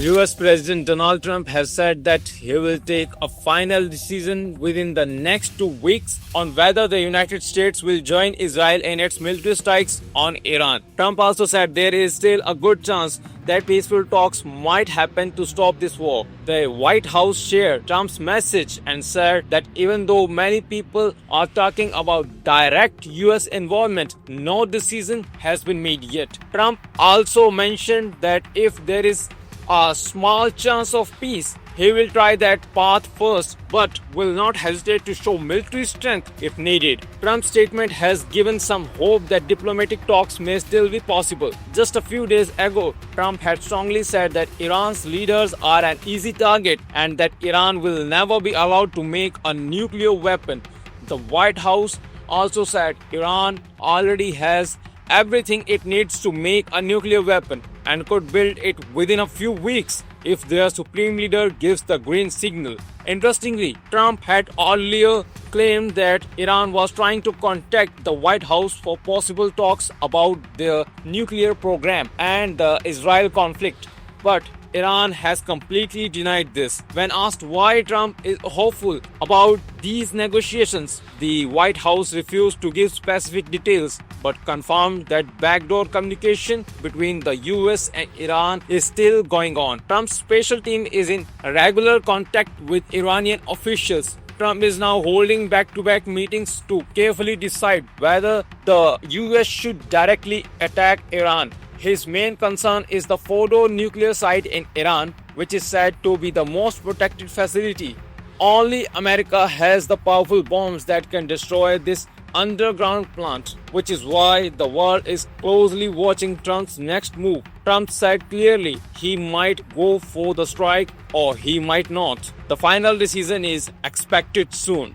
US President Donald Trump has said that he will take a final decision within the next 2 weeks on whether the United States will join Israel in its military strikes on Iran. Trump also said there is still a good chance that peaceful talks might happen to stop this war. The White House shared Trump's message and said that even though many people are talking about direct US involvement, no decision has been made yet. Trump also mentioned that if there is a small chance of peace, he will try that path first, but will not hesitate to show military strength if needed. Trump's statement has given some hope that diplomatic talks may still be possible. Just a few days ago, Trump had strongly said that Iran's leaders are an easy target and that Iran will never be allowed to make a nuclear weapon. The White House also said Iran already has everything it needs to make a nuclear weapon and could build it within a few weeks if their supreme leader gives the green signal. Interestingly, Trump had earlier claimed that Iran was trying to contact the White House for possible talks about their nuclear program and the Israel conflict. But Iran has completely denied this. When asked why Trump is hopeful about these negotiations, the White House refused to give specific details but confirmed that backdoor communication between the US and Iran is still going on. Trump's special team is in regular contact with Iranian officials. Trump is now holding back-to-back meetings to carefully decide whether the US should directly attack Iran. His main concern is the Fordo nuclear site in Iran, which is said to be the most protected facility. Only America has the powerful bombs that can destroy this underground plant, which is why the world is closely watching Trump's next move. Trump said clearly he might go for the strike or he might not. The final decision is expected soon.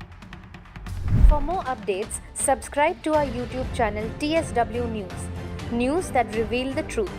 For more updates, subscribe to our YouTube channel TSW News. News that reveal the truth.